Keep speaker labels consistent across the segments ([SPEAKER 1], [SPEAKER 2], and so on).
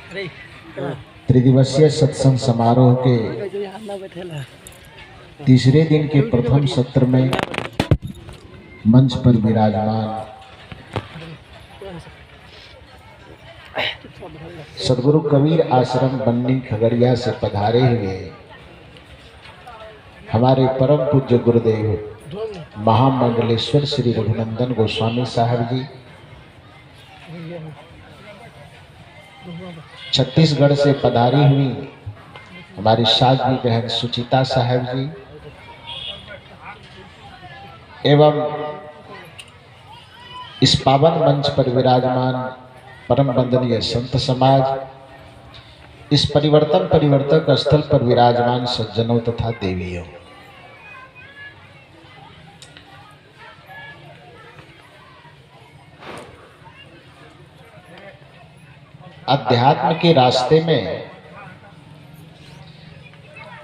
[SPEAKER 1] त्रिदिवसीय सत्संग समारोह के तीसरे दिन के प्रथम सत्र में मंच पर विराजमान सदगुरु कबीर आश्रम बन्नी खगड़िया से पधारे हुए हमारे परम पूज्य गुरुदेव महामंडलेश्वर श्री रघुनंदन गोस्वामी साहब जी, छत्तीसगढ़ से पधारी हुई हमारी साध्वी बहन सुचिता साहब जी एवं इस पावन मंच पर विराजमान परम वंदनीय संत समाज, इस परिवर्तक स्थल पर विराजमान सज्जनों तथा देवियों, अध्यात्म के रास्ते में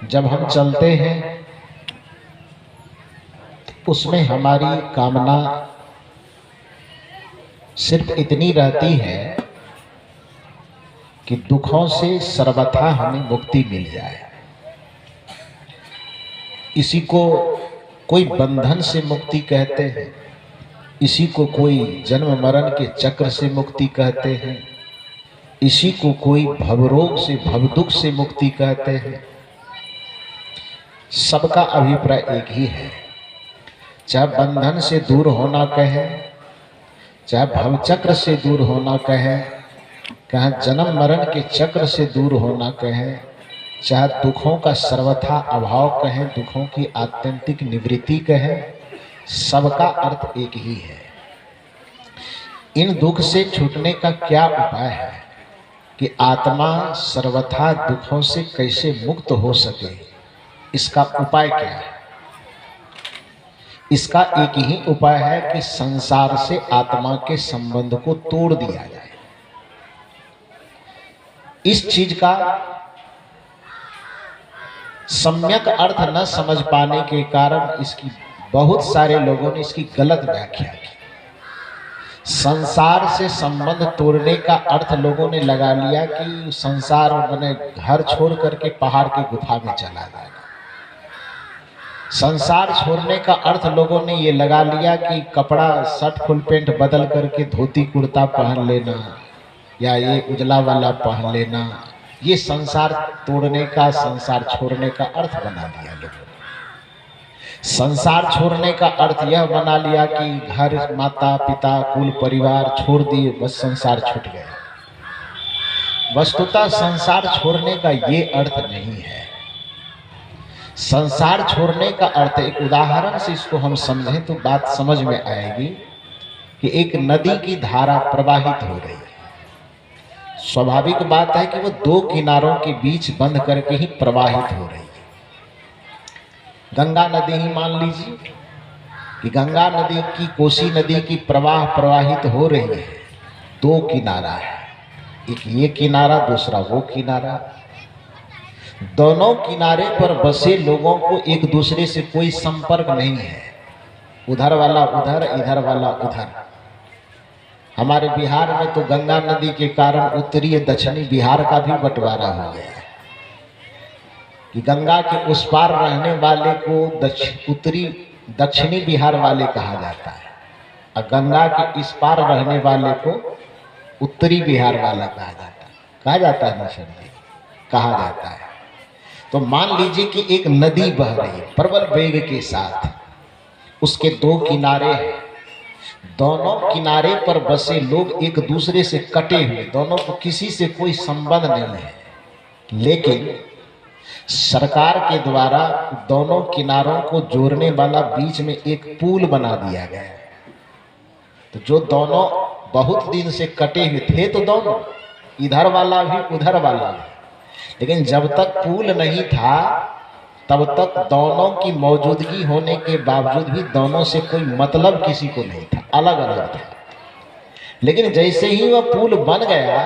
[SPEAKER 1] जब हम चलते हैं तो उसमें हमारी कामना सिर्फ इतनी रहती है कि दुखों से सर्वथा हमें मुक्ति मिल जाए। इसी को कोई बंधन से मुक्ति कहते हैं, इसी को कोई जन्म मरण के चक्र से मुक्ति कहते हैं, इसी को कोई भवरोग से भवदुख से मुक्ति कहते हैं। सबका अभिप्राय एक ही है, चाहे बंधन से दूर होना कहे, चाहे भवचक्र से दूर होना कहे, चाहे जन्म मरण के चक्र से दूर होना कहे, चाहे दुखों का सर्वथा अभाव कहे, दुखों की आत्यंतिक निवृत्ति कहे, सबका अर्थ एक ही है। इन दुख से छूटने का क्या उपाय है कि आत्मा सर्वथा दुखों से कैसे मुक्त हो सके, इसका उपाय क्या है? इसका एक ही उपाय है कि संसार से आत्मा के संबंध को तोड़ दिया जाए। इस चीज का सम्यक अर्थ न समझ पाने के कारण इसकी बहुत सारे लोगों ने इसकी गलत व्याख्या की। संसार से संबंध तोड़ने का अर्थ लोगों ने लगा लिया कि संसार मैंने घर छोड़ करके पहाड़ की गुफा में चला जाएगा। संसार छोड़ने का अर्थ लोगों ने ये लगा लिया कि कपड़ा शर्ट फुल पेंट बदल करके धोती कुर्ता पहन लेना या ये उजला वाला पहन लेना, ये संसार तोड़ने का, संसार छोड़ने का अर्थ बना दिया लोगों ने। संसार छोड़ने का अर्थ यह बना लिया कि घर, माता पिता, कुल परिवार छोड़ दिए, बस संसार छूट गया। वस्तुतः संसार छोड़ने का ये अर्थ नहीं है। संसार छोड़ने का अर्थ, एक उदाहरण से इसको हम समझें तो बात समझ में आएगी कि एक नदी की धारा प्रवाहित हो रही है। स्वाभाविक बात है कि वो दो किनारों के बीच बंद करके ही प्रवाहित हो रही है। गंगा नदी ही मान लीजिए कि गंगा नदी की, कोसी नदी की प्रवाहित हो रही है। दो किनारा है, एक ये किनारा, दूसरा वो किनारा। दोनों किनारे पर बसे लोगों को एक दूसरे से कोई संपर्क नहीं है। उधर वाला उधर, इधर वाला उधर। हमारे बिहार में तो गंगा नदी के कारण उत्तरी दक्षिणी बिहार का भी बंटवारा हो गया है कि गंगा के उस पार रहने वाले को उत्तरी दक्षिणी बिहार वाले कहा जाता है और गंगा के इस पार रहने वाले को उत्तरी बिहार वाला कहा जाता है ना सर जी, कहा जाता है। तो मान लीजिए कि एक नदी बह रही है प्रबल वेग के साथ, उसके दो किनारे हैं। दोनों किनारे पर बसे लोग एक दूसरे से कटे हुए, दोनों को किसी से कोई संबंध नहीं है, लेकिन सरकार के द्वारा दोनों किनारों को जोड़ने वाला बीच में एक पुल बना दिया गया है। तो जो दोनों बहुत दिन से कटे हुए थे, तो दोनों इधर वाला भी उधर वाला भी, लेकिन जब तक पुल नहीं था तब तक दोनों की मौजूदगी होने के बावजूद भी दोनों से कोई मतलब किसी को नहीं था, अलग अलग था। लेकिन जैसे ही वह पुल बन गया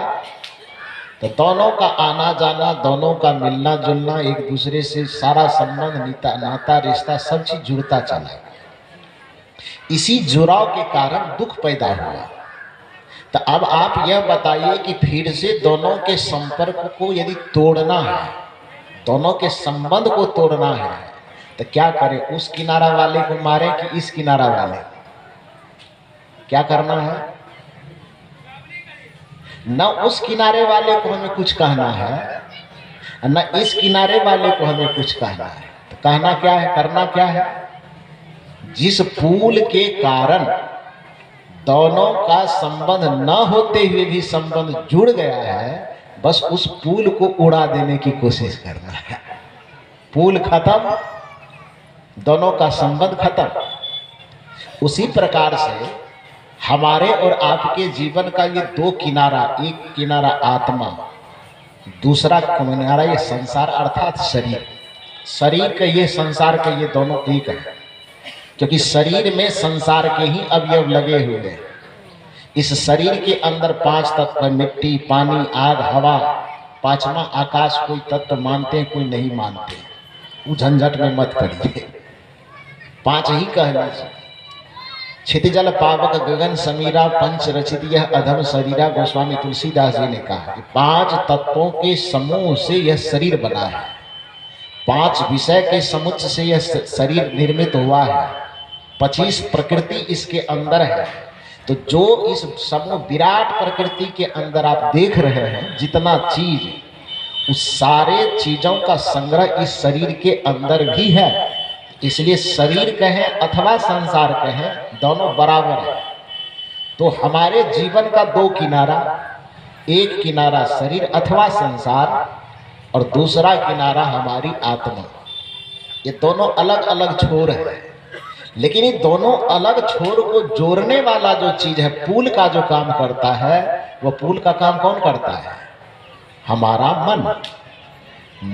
[SPEAKER 1] तो दोनों का आना जाना, दोनों का मिलना जुलना, एक दूसरे से सारा संबंध, नाता रिश्ता सब चीज जुड़ता चला। इसी जुड़ाव के कारण दुख पैदा हुआ। तो अब आप यह बताइए कि फिर से दोनों के संपर्क को यदि तोड़ना है, दोनों के संबंध को तोड़ना है, तो क्या करें? उस किनारा वाले को मारें कि इस किनारा वाले? क्या करना है? न उस किनारे वाले को हमें कुछ कहना है, न इस किनारे वाले को हमें कुछ कहना है। तो कहना क्या है, करना क्या है? जिस पुल के कारण दोनों का संबंध न होते हुए भी संबंध जुड़ गया है, बस उस पुल को उड़ा देने की कोशिश करना है। पुल खत्म, दोनों का संबंध खत्म। उसी प्रकार से हमारे और आपके जीवन का ये दो किनारा, एक किनारा आत्मा, दूसरा किनारा ये संसार अर्थात शरीर। शरीर का ये, संसार का ये, दोनों एक है, क्योंकि शरीर में संसार के ही अवयव लगे हुए हैं। इस शरीर के अंदर 5 तत्व, मिट्टी, पानी, आग, हवा, 5वां आकाश, कोई तत्व मानते हैं, कोई नहीं मानते। वो झंझट में मत करिए, 5 ही कह लीजिए। क्षितिजल पावक गगन समीरा पंच रचित यह अधम शरीरा, गोस्वामी तुलसीदास जी ने कहा कि 5 तत्वों के समूह से यह शरीर बना है, 5 विषय के समुच्चय से यह शरीर निर्मित हुआ है, 25 प्रकृति इसके अंदर है। तो जो इस समूह विराट प्रकृति के अंदर आप देख रहे हैं, जितना चीज, उस सारे चीजों का संग्रह इस शरीर के अंदर भी है। इसलिए शरीर कहें अथवा संसार कहें, दोनों बराबर है। तो हमारे जीवन का 2 किनारा, एक किनारा शरीर अथवा संसार और दूसरा किनारा हमारी आत्मा। ये दोनों अलग अलग छोर है, लेकिन ये दोनों अलग छोर को जोड़ने वाला जो चीज है, पुल का जो काम करता है, वो पुल का काम कौन करता है? हमारा मन।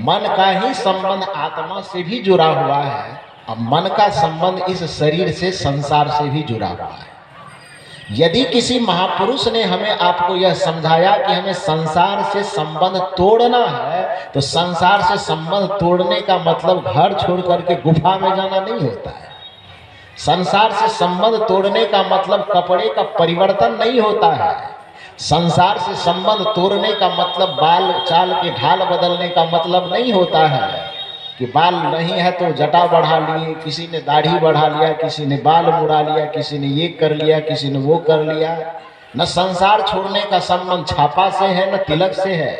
[SPEAKER 1] मन का ही संबंध आत्मा से भी जुड़ा हुआ है, अब मन का संबंध इस शरीर से, संसार से भी जुड़ा हुआ है। यदि किसी महापुरुष ने हमें आपको यह समझाया कि हमें संसार से संबंध तोड़ना है, तो संसार से संबंध तोड़ने का मतलब घर छोड़ करके गुफा में जाना नहीं होता है। संसार से संबंध तोड़ने का मतलब कपड़े का परिवर्तन नहीं होता है। संसार से संबंध तोड़ने का मतलब बाल चाल के ढाल बदलने का मतलब नहीं होता है कि बाल नहीं है तो जटा बढ़ा लिए, किसी ने दाढ़ी बढ़ा लिया, किसी ने बाल मुड़ा लिया, किसी ने ये कर लिया, किसी ने वो कर लिया। न संसार छोड़ने का संबंध छापा से है, न तिलक से है।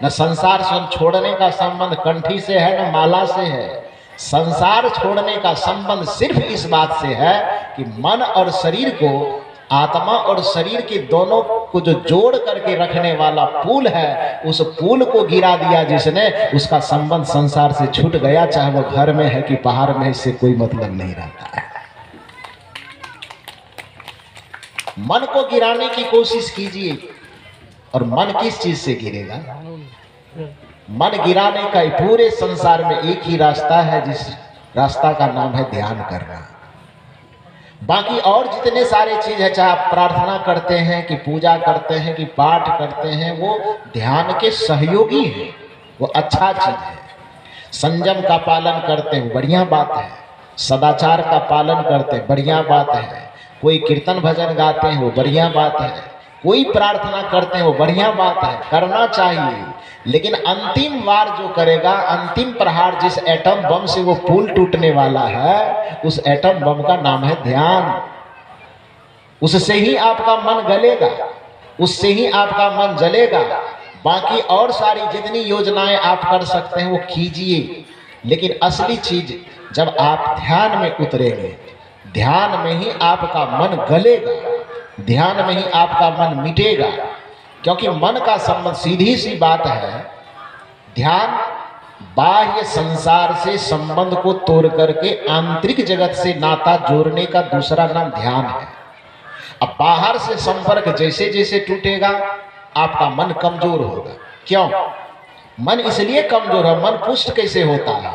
[SPEAKER 1] न संसार छोड़ने का संबंध कंठी से है, न माला से है। संसार छोड़ने का संबंध सिर्फ इस बात से है कि मन और शरीर को, आत्मा और शरीर के दोनों को जो जोड़ करके रखने वाला पुल है, उस पुल को गिरा दिया जिसने, उसका संबंध संसार से छूट गया। चाहे वो घर में है कि पहाड़ में, इससे कोई मतलब नहीं रहता है। मन को गिराने की कोशिश कीजिए, और मन किस चीज से गिरेगा? मन गिराने का पूरे संसार में एक ही रास्ता है, जिस रास्ता का नाम है ध्यान करना। बाकी और जितने सारे चीज है, चाहे आप प्रार्थना करते हैं कि पूजा करते हैं कि पाठ करते हैं, वो ध्यान के सहयोगी हैं, वो अच्छा चीज है। संयम का पालन करते हैं, बढ़िया बात है। सदाचार का पालन करते हैं, बढ़िया बात है। कोई कीर्तन भजन गाते हैं, वो बढ़िया बात है। कोई प्रार्थना करते हैं, वो बढ़िया बात है, करना चाहिए। लेकिन अंतिम वार जो करेगा, अंतिम प्रहार जिस एटम बम से वो पुल टूटने वाला है, उस एटम बम का नाम है ध्यान। उससे ही आपका मन गलेगा, उससे ही आपका मन जलेगा। बाकी और सारी जितनी योजनाएं आप कर सकते हैं वो कीजिए, लेकिन असली चीज जब आप ध्यान में उतरेंगे, ध्यान में ही आपका मन गलेगा, ध्यान में ही आपका मन मिटेगा। क्योंकि मन का संबंध, सीधी सी बात है, ध्यान बाह्य संसार से संबंध को तोड़ करके आंतरिक जगत से नाता जोड़ने का दूसरा नाम ध्यान है। अब बाहर से संपर्क जैसे जैसे टूटेगा, आपका मन कमजोर होगा। क्यों? मन इसलिए कमजोर है, मन पुष्ट कैसे होता है?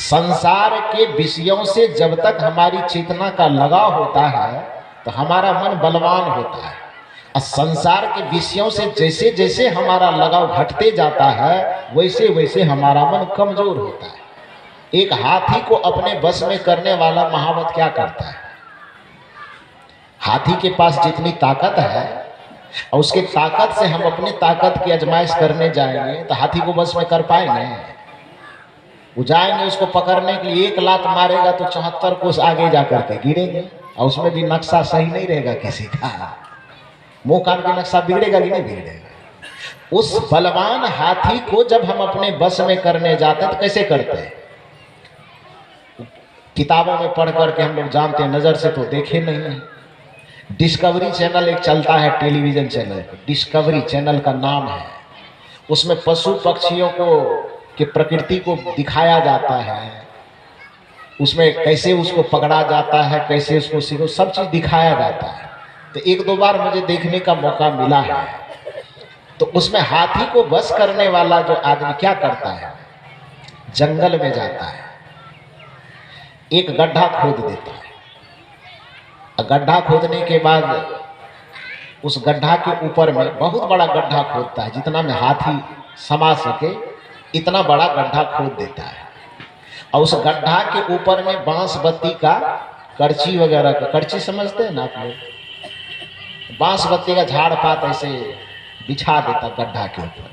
[SPEAKER 1] संसार के विषयों से जब तक हमारी चेतना का लगाव होता है तो हमारा मन बलवान होता है, और संसार के विषयों से जैसे जैसे हमारा लगाव घटते जाता है, वैसे वैसे हमारा मन कमजोर होता है। एक हाथी को अपने बस में करने वाला महावत क्या करता है? हाथी के पास जितनी ताकत है, और उसके ताकत से हम अपनी ताकत की आजमाइश करने जाएंगे तो हाथी को बस में कर पाएंगे? वो जाएंगे उसको पकड़ने के लिए, एक लात मारेगा तो 74 कोस आगे जा करके गिरेंगे, और उसमें भी नक्शा सही नहीं रहेगा किसी का। मुंह कान के नक्शा बिगड़ेगा कि नहीं बिगड़ेगा? उस बलवान हाथी को जब हम अपने बस में करने जाते हैं तो कैसे करते हैं? किताबों में पढ़ करके हम लोग जानते हैं, नजर से तो देखे नहीं है। डिस्कवरी चैनल एक चलता है टेलीविजन चैनल, डिस्कवरी चैनल का नाम है। उसमें पशु पक्षियों को कि प्रकृति को दिखाया जाता है, उसमें कैसे उसको पकड़ा जाता है, कैसे उसको सीखो, सब चीज़ दिखाया जाता है। तो एक दो बार मुझे देखने का मौका मिला है। तो उसमें हाथी को बस करने वाला जो आदमी क्या करता है, जंगल में जाता है, एक गड्ढा खोद देता है। गड्ढा खोदने के बाद उस गड्ढा के ऊपर में बहुत बड़ा गड्ढा खोदता है, जितना में हाथी समा सके इतना बड़ा गड्ढा खोद देता है। और उस गड्ढा के ऊपर में बांस बत्ती का करची वगैरह का, करची समझते हैं ना आप लोग, बांस बत्ती का झाड़ पात ऐसे बिछा देता गड्ढा के ऊपर।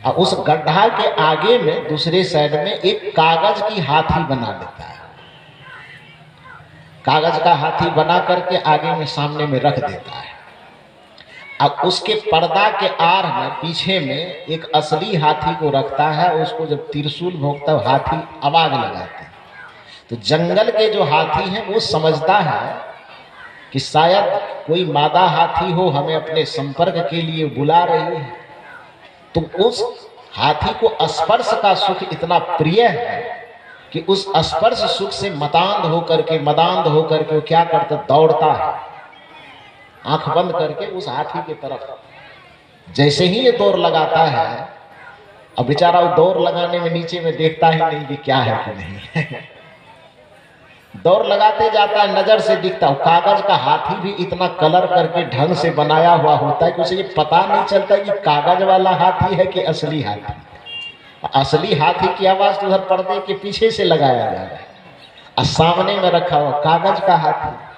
[SPEAKER 1] और उस गड्ढा के आगे में दूसरे साइड में एक कागज की हाथी बना देता है। कागज का हाथी बना करके आगे में सामने में रख देता है। अब उसके पर्दा के आड़ में पीछे में एक असली हाथी को रखता है। उसको जब त्रिशूल भोंकता है हाथी आवाज लगाते हैं। तो जंगल के जो हाथी हैं वो समझता है कि शायद कोई मादा हाथी हो, हमें अपने संपर्क के लिए बुला रही है। तो उस हाथी को स्पर्श का सुख इतना प्रिय है कि उस स्पर्श सुख से मदांध होकर के वो क्या करता, दौड़ता है आंख बंद करके उस हाथी की तरफ। जैसे ही ये दौड़ लगाता है, अब बेचारा वो दौड़ लगाने में नीचे में देखता ही नहीं कि क्या है कि नहीं दौड़ लगाते जाता है, नजर से दिखता है। कागज का हाथी भी इतना कलर करके ढंग से बनाया हुआ होता है कि उसे ये पता नहीं चलता कि कागज वाला हाथी है कि असली हाथी। असली हाथी की आवाज तो उधर पर्दे के पीछे से लगाया जा रहा है और सामने में रखा हुआ कागज का हाथी।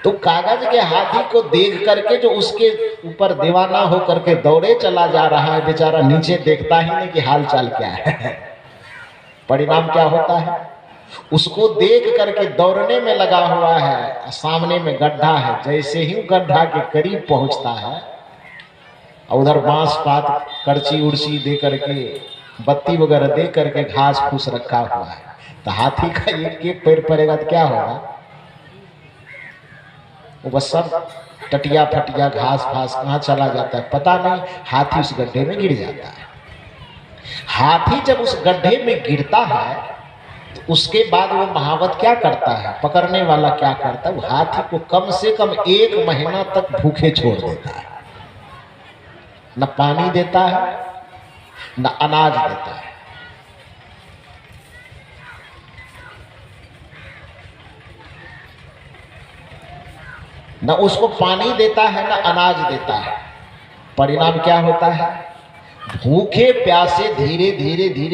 [SPEAKER 1] तो कागज के हाथी को देख करके जो उसके ऊपर दीवाना होकर के दौड़े चला जा रहा है, बेचारा नीचे देखता ही नहीं कि हाल चाल क्या है। परिणाम क्या होता है, उसको देख करके दौड़ने में लगा हुआ है, सामने में गड्ढा है। जैसे ही गड्ढा के करीब पहुंचता है, उधर बांस पात करची उड़ची दे करके, बत्ती वगैरह दे करके घास फूस रखा हुआ है। तो हाथी का एक पैर पड़ेगा तो क्या होगा, वो बस सब टटिया फटिया घास फास कहाँ चला जाता है पता नहीं, हाथी उस गड्ढे में गिर जाता है। हाथी जब उस गड्ढे में गिरता है तो उसके बाद वो महावत क्या करता है, पकड़ने वाला क्या करता है, वो हाथी को कम से कम 1 महीना तक भूखे छोड़ देता है। न पानी देता है, न अनाज देता है। न उसको पानी देता है, न अनाज देता है। परिणाम क्या होता है, भूखे प्यासे धीरे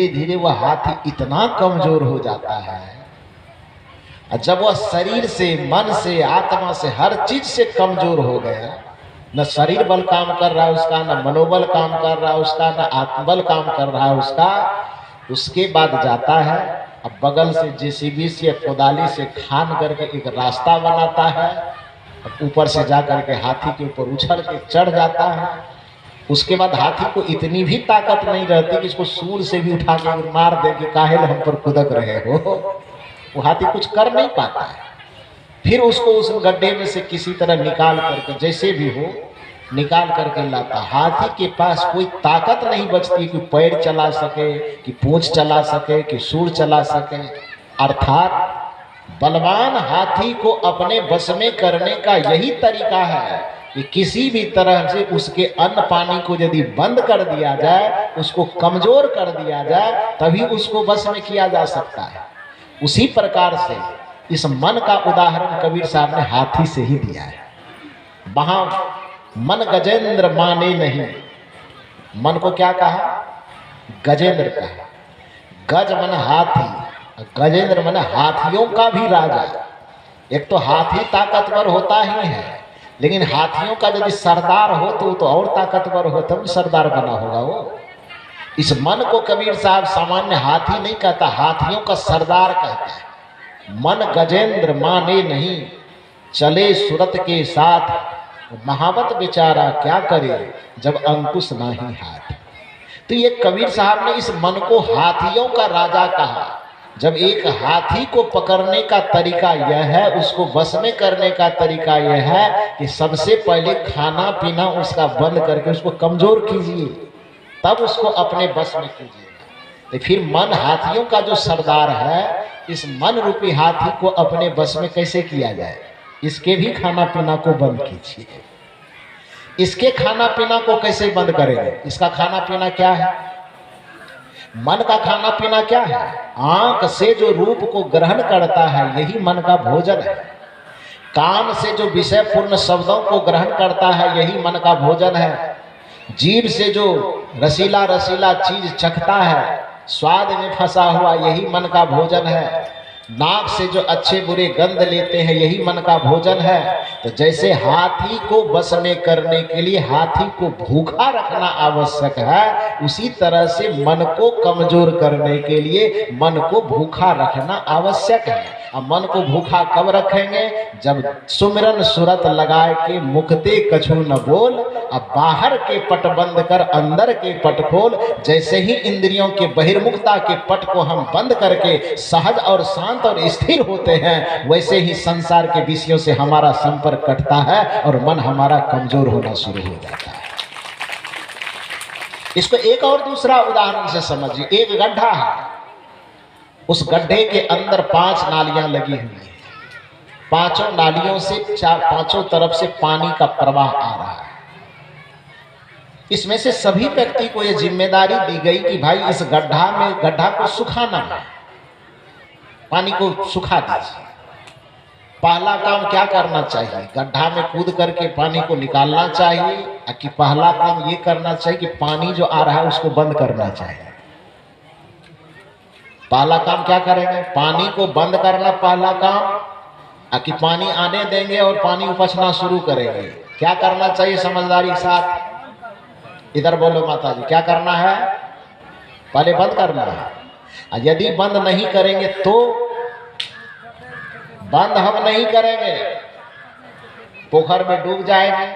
[SPEAKER 1] धीरे वह हाथी इतना कमजोर हो जाता है। जब वह शरीर से, मन से, आत्मा से, हर चीज से कमजोर हो गया, न शरीर बल काम कर रहा है उसका, न मनोबल काम कर रहा है उसका, न आत्मबल काम कर रहा है उसका, उसके बाद जाता है अब बगल से जेसीबी से कोदाली से खान करके एक रास्ता बनाता है, ऊपर से जा करके हाथी के ऊपर उछल के चढ़ जाता है। उसके बाद हाथी को इतनी भी ताकत नहीं रहती कि इसको सूर से भी उठा के मार दे कि काहे हम पर कुदक रहे हो। वो हाथी कुछ कर नहीं पाता है। फिर उसको उस गड्ढे में से किसी तरह निकाल करके, जैसे भी हो निकाल करके लाता। हाथी के पास कोई ताकत नहीं बचती कि पैर चला सके, कि पूंछ चला सके, कि सूर चला सके। अर्थात बलवान हाथी को अपने बस में करने का यही तरीका है कि किसी भी तरह से उसके अन्न पानी को यदि बंद कर दिया जाए, उसको कमजोर कर दिया जाए, तभी उसको बस में किया जा सकता है। उसी प्रकार से इस मन का उदाहरण कबीर साहब ने हाथी से ही दिया है। वहां मन गजेंद्र माने नहीं, मन को क्या कहा, गजेंद्र कहा। गज मन हाथी, गजेंद्र मन हाथियों का भी राजा। एक तो हाथी ताकतवर होता ही है, लेकिन हाथियों का यदि सरदार हो तो और ताकतवर हो, तब सरदार बना होगा वो। इस मन को कबीर साहब सामान्य हाथी नहीं कहता, हाथियों का सरदार कहता है। मन गजेंद्र माने नहीं, चले सुरत के साथ, महावत बेचारा क्या करे जब अंकुश नाही हाथ। तो ये कबीर साहब ने इस मन को हाथियों का राजा कहा। जब एक हाथी को पकड़ने का तरीका यह है, उसको बस में करने का तरीका यह है कि सबसे पहले खाना पीना उसका बंद करके उसको कमजोर कीजिए, तब उसको अपने बस में कीजिए। तो फिर मन हाथियों का जो सरदार है, इस मन रूपी हाथी को अपने बस में कैसे किया जाए? इसके भी खाना पीना को बंद कीजिए। इसके खाना पीना को कैसे बंद करेंगे? इसका खाना पीना क्या है? मन का खाना पीना क्या है? आंख से जो रूप को ग्रहण करता है यही मन का भोजन है। कान से जो विषय पूर्ण शब्दों को ग्रहण करता है यही मन का भोजन है। जीभ से जो रसीला रसीला चीज चखता है, स्वाद में फंसा हुआ, यही मन का भोजन है। नाक से जो अच्छे बुरे गंध लेते हैं यही मन का भोजन है। तो जैसे हाथी को बस में करने के लिए हाथी को भूखा रखना आवश्यक है, उसी तरह से मन को कमजोर करने के लिए मन को भूखा रखना आवश्यक है। अब मन को भूखा कब रखेंगे? जब सुमिरन सुरत लगाए के मुखते कछु न बोल। अब बाहर के पट बंद कर अंदर के पट खोल। जैसे ही इंद्रियों के बहिर्मुखता के पट को हम बंद करके सहज और शांत और स्थिर होते हैं, वैसे ही संसार के विषयों से हमारा संपर्क कटता है और मन हमारा कमजोर होना शुरू हो जाता है। इसको एक और दूसरा उदाहरण से समझिए। एक गड्ढा है, उस गड्ढे के अंदर 5 नालियां लगी हुई है। पांचों नालियों से पांचों तरफ से पानी का प्रवाह आ रहा है। इसमें से सभी व्यक्ति को यह जिम्मेदारी दी गई कि भाई इस गड्ढा को सुखाना है, पानी को सुखा दीजिए। पहला काम क्या करना चाहिए? गड्ढा में कूद करके पानी को निकालना चाहिए, कि पहला काम ये करना चाहिए कि पानी जो आ रहा है उसको बंद करना चाहिए। पहला काम क्या करेंगे? पानी को बंद करना पहला काम, कि पानी आने देंगे और पानी उपसना शुरू करेंगे। क्या करना चाहिए समझदारी के साथ? इधर बोलो माता जी, क्या करना है? पहले बंद करना है। यदि बंद नहीं करेंगे तो बंद हम नहीं करेंगे, पोखर में डूब जाएंगे।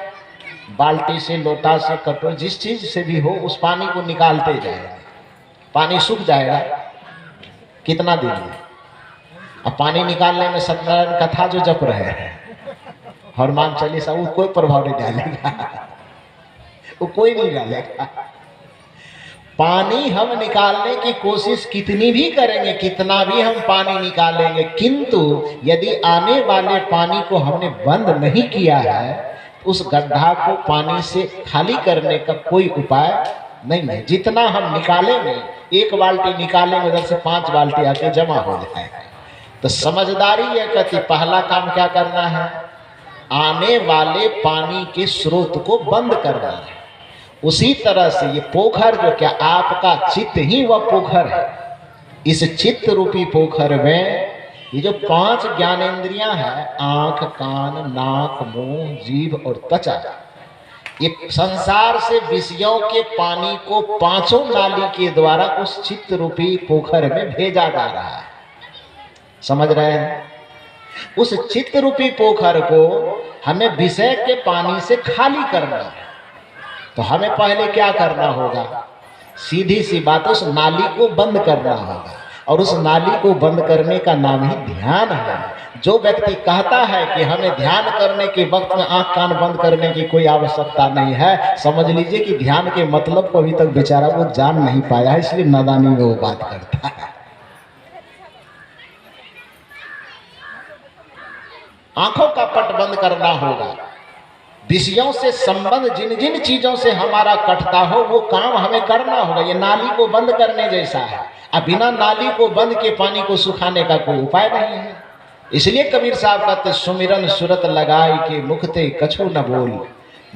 [SPEAKER 1] बाल्टी से, लोटा से, कटोरी, जिस चीज से भी हो उस पानी को निकालते जाएंगे। पानी सूख जाएगा। कितना दिन में? अब पानी निकालने में सत्यनारायण कथा जो जप रहे हैं, हनुमान चालीसा, वो कोई प्रभाव नहीं डालेगा, वो कोई नहीं डालेगा। पानी हम निकालने की कोशिश कितनी भी करेंगे, कितना भी हम पानी निकालेंगे, किंतु यदि आने वाले पानी को हमने बंद नहीं किया है, उस गड्ढा को पानी से खाली करने का कोई उपाय नहीं है। जितना हम निकालेंगे, 1 बाल्टी निकालेंगे, उधर से 5 बाल्टी आके जमा हो जाएगा। तो समझदारी यह कहती, पहला काम क्या करना है? आने वाले पानी के स्रोत को बंद करना है। उसी तरह से ये पोखर जो, क्या आपका चित्त ही वह पोखर है। इस चित्त रूपी पोखर में ये जो 5 ज्ञानेंद्रियां हैं, आंख, कान, नाक, मुंह, जीभ और त्वचा, ये संसार से विषयों के पानी को 5 नाली के द्वारा उस चित्त रूपी पोखर में भेजा जा रहा है। समझ रहे हैं? उस चित्त रूपी पोखर को हमें विषय के पानी से खाली करना है। तो हमें पहले क्या करना होगा? सीधी सी बात, उस नाली को बंद करना होगा। और उस नाली को बंद करने का नाम ही ध्यान है। जो व्यक्ति कहता है कि हमें ध्यान करने के वक्त में आंख कान बंद करने की कोई आवश्यकता नहीं है, समझ लीजिए कि ध्यान के मतलब को अभी तक बेचारा वो जान नहीं पाया है, इसलिए नादानी में वो बात करता है। आंखों का पट बंद करना होगा। विषयों से संबंध जिन जिन चीजों से हमारा कटता हो वो काम हमें करना होगा। ये नाली को बंद करने जैसा है। अब बिना नाली को बंद के पानी को सुखाने का कोई उपाय नहीं है। इसलिए कबीर साहब कहते, सुमिरन सुरत लगाई के मुखते कछु न बोल,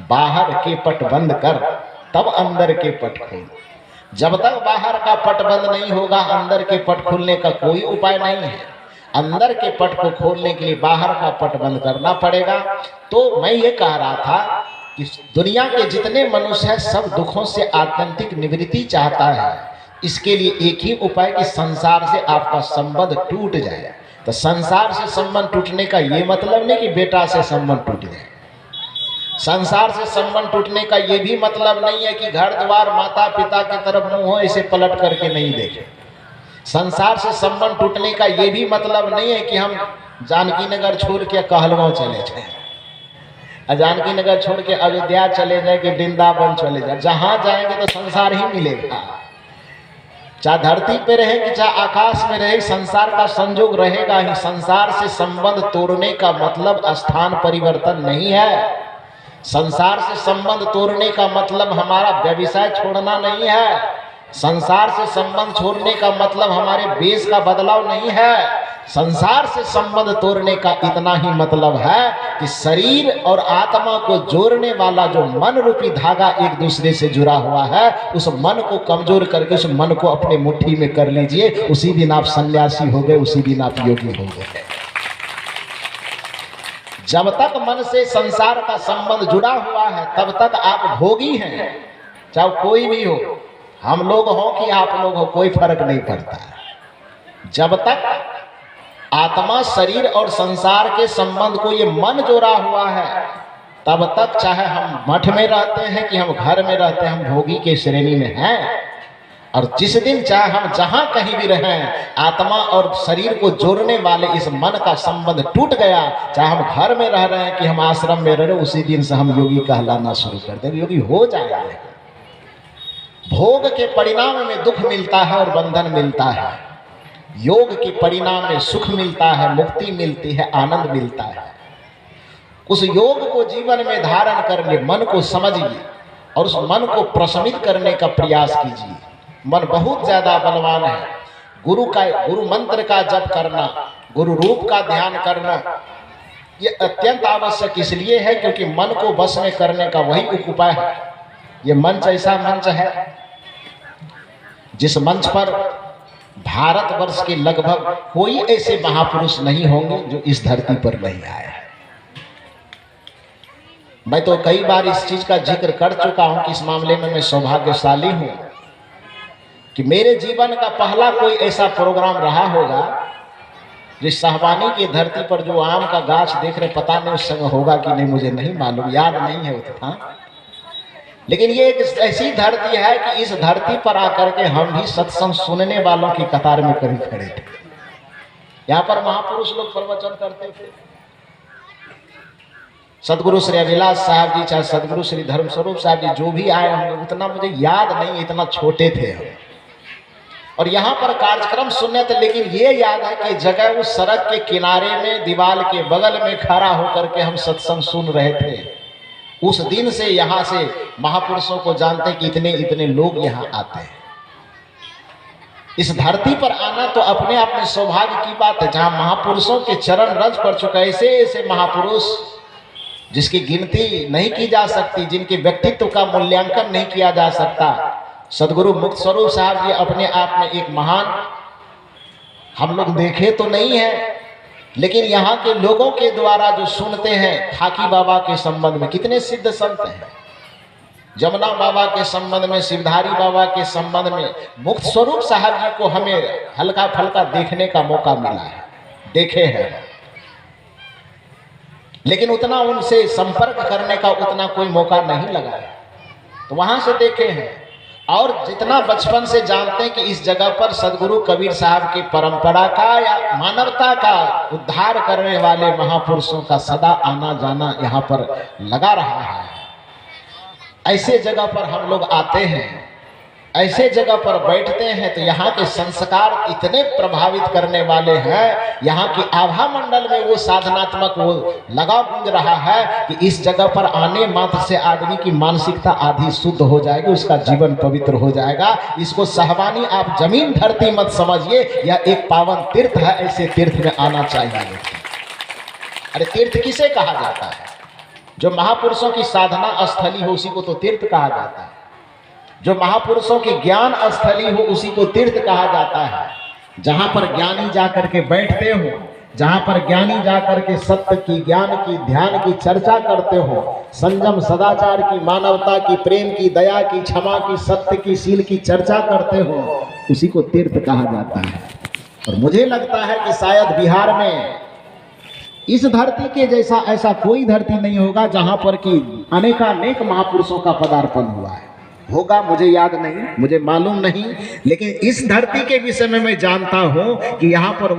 [SPEAKER 1] बाहर के पट बंद कर तब अंदर के पट खोल। जब तक बाहर का पट बंद नहीं होगा, अंदर के पट खोलने का कोई उपाय नहीं है। अंदर के पट को खोलने के लिए बाहर का पट बंद करना पड़ेगा। तो मैं ये कह रहा था कि दुनिया के जितने मनुष्य हैं सब दुखों से आत्यंतिक निवृत्ति चाहता है। इसके लिए एक ही उपाय कि संसार से आपका संबंध टूट जाए। तो संसार से संबंध टूटने का ये मतलब नहीं कि बेटा से संबंध टूट जाए। संसार से संबंध टूटने का ये भी मतलब नहीं है कि घर द्वार माता पिता की तरफ मुंह हो इसे पलट करके नहीं देखे। संसार से संबंध टूटने का ये भी मतलब नहीं है कि हम जानकी नगर छोड़ के कहलगांव चले जाए, जानकी नगर छोड़ के अयोध्या चले जाए कि वृंदावन चले जाए। जहां जाएंगे तो संसार ही मिलेगा। चाहे धरती पे रहे कि चाहे आकाश में रहे, संसार का संयोग रहेगा ही। संसार से संबंध तोड़ने का मतलब स्थान परिवर्तन नहीं है। संसार से संबंध तोड़ने का मतलब हमारा व्यवसाय छोड़ना नहीं है। संसार से संबंध छोड़ने का मतलब हमारे वेश का बदलाव नहीं है। संसार से संबंध तोड़ने का इतना ही मतलब है कि शरीर और आत्मा को जोड़ने वाला जो मन रूपी धागा एक दूसरे से जुड़ा हुआ है, उस मन को कमजोर करके उस मन को अपने मुट्ठी में कर लीजिए। उसी दिन आप सन्यासी हो गए, उसी दिन आप योगी हो गए। जब तक मन से संसार का संबंध जुड़ा हुआ है तब तक आप भोगी हैं। चाहे कोई भी हो, हम लोग हो कि आप लोग हो, कोई फर्क नहीं पड़ता। जब तक आत्मा शरीर और संसार के संबंध को ये मन जोड़ा हुआ है तब तक चाहे हम मठ में रहते हैं कि हम घर में रहते हैं, हम भोगी के श्रेणी में हैं। और जिस दिन चाहे हम जहां कहीं भी रहें, आत्मा और शरीर को जोड़ने वाले इस मन का संबंध टूट गया, चाहे हम घर में रह रहे हैं कि हम आश्रम में रह रहे, उसी दिन से हम योगी कहलाना शुरू कर देंगे, योगी हो जाएंगे। भोग के परिणाम में दुख मिलता है और बंधन मिलता है। योग के परिणाम में सुख मिलता है, मुक्ति मिलती है, आनंद मिलता है। उस योग को जीवन में धारण करके मन को समझिए और उस मन को प्रशमित करने का प्रयास कीजिए। मन बहुत ज्यादा बलवान है। गुरु मंत्र का जप करना, गुरु रूप का ध्यान करना, ये अत्यंत आवश्यक इसलिए है क्योंकि मन को बस में करने का वही उपाय है। ये मंच ऐसा मंच है जिस मंच पर भारतवर्ष के लगभग कोई ऐसे महापुरुष नहीं होंगे जो इस धरती पर नहीं आए। मैं तो कई बार इस चीज का जिक्र कर चुका हूं कि इस मामले में मैं सौभाग्यशाली हूं कि मेरे जीवन का पहला कोई ऐसा प्रोग्राम रहा होगा जिस साहबानी की धरती पर जो आम का गाछ देख रहे, पता नहीं उस समय होगा कि नहीं, मुझे नहीं मालूम, याद नहीं है उतना। लेकिन ये एक ऐसी धरती है कि इस धरती पर आकर के हम भी सत्संग सुनने वालों की कतार में कभी खड़े थे। यहाँ पर महापुरुष लोग प्रवचन करते थे। सदगुरु श्री अभिलाष साहब जी, चाहे सदगुरु श्री धर्मस्वरूप साहब जी, जो भी आए होंगे, उतना मुझे याद नहीं, इतना छोटे थे हम। और यहाँ पर कार्यक्रम सुनने थे। लेकिन ये याद है कि जगह उस सड़क के किनारे में दीवार के बगल में खड़ा होकर के हम सत्संग सुन रहे थे। उस दिन से यहाँ से महापुरुषों को जानते कि इतने इतने लोग यहाँ आते हैं। इस धरती पर आना तो अपने आप में सौभाग्य की बात है, जहाँ महापुरुषों के चरण रज पड़ चुका है। ऐसे ऐसे महापुरुष जिसकी गिनती नहीं की जा सकती, जिनके व्यक्तित्व का मूल्यांकन नहीं किया जा सकता। सदगुरु मुक्त स्वरूप साहब जी अपने आप में एक महान, हम लोग देखे तो नहीं है, लेकिन यहाँ के लोगों के द्वारा जो सुनते हैं, खाकी बाबा के संबंध में कितने सिद्ध संत हैं, जमुना बाबा के संबंध में, शिवधारी बाबा के संबंध में, मुक्त स्वरूप साहब जी को हमें हल्का फल्का देखने का मौका मिला है, देखे हैं। लेकिन उतना उनसे संपर्क करने का उतना कोई मौका नहीं लगा है, तो वहां से देखे हैं। और जितना बचपन से जानते हैं कि इस जगह पर सदगुरु कबीर साहब की परंपरा का या मानवता का उद्धार करने वाले महापुरुषों का सदा आना जाना यहाँ पर लगा रहा है। ऐसे जगह पर हम लोग आते हैं, ऐसे जगह पर बैठते हैं, तो यहाँ के संस्कार इतने प्रभावित करने वाले हैं। यहाँ की आभा मंडल में वो साधनात्मक वो लगाव गूंज रहा है कि इस जगह पर आने मात्र से आदमी की मानसिकता आधी शुद्ध हो जाएगी, उसका जीवन पवित्र हो जाएगा। इसको साहबानी आप जमीन धरती मत समझिए, यह एक पावन तीर्थ है, ऐसे तीर्थ में आना चाहिए। अरे तीर्थ किसे कहा जाता है? जो महापुरुषों की साधना स्थली हो उसी को तो तीर्थ कहा जाता है। जो महापुरुषों की ज्ञान स्थली हो उसी को तीर्थ कहा जाता है। जहां पर ज्ञानी जाकर के बैठते हो, जहां पर ज्ञानी जाकर के सत्य की, ज्ञान की, ध्यान की चर्चा करते हो, संयम, सदाचार की, मानवता की, प्रेम की, दया की, क्षमा की, सत्य की, शील की चर्चा करते हो, उसी को तीर्थ कहा जाता है। और मुझे लगता है कि शायद बिहार में इस धरती के जैसा ऐसा कोई धरती नहीं होगा जहां पर कि अनेकानेक महापुरुषों का पदार्पण हुआ है। होगा, मुझे याद नहीं, मुझे मालूम नहीं, लेकिन इस धरती के विषय में मैं जानता हूं कि यहाँ पर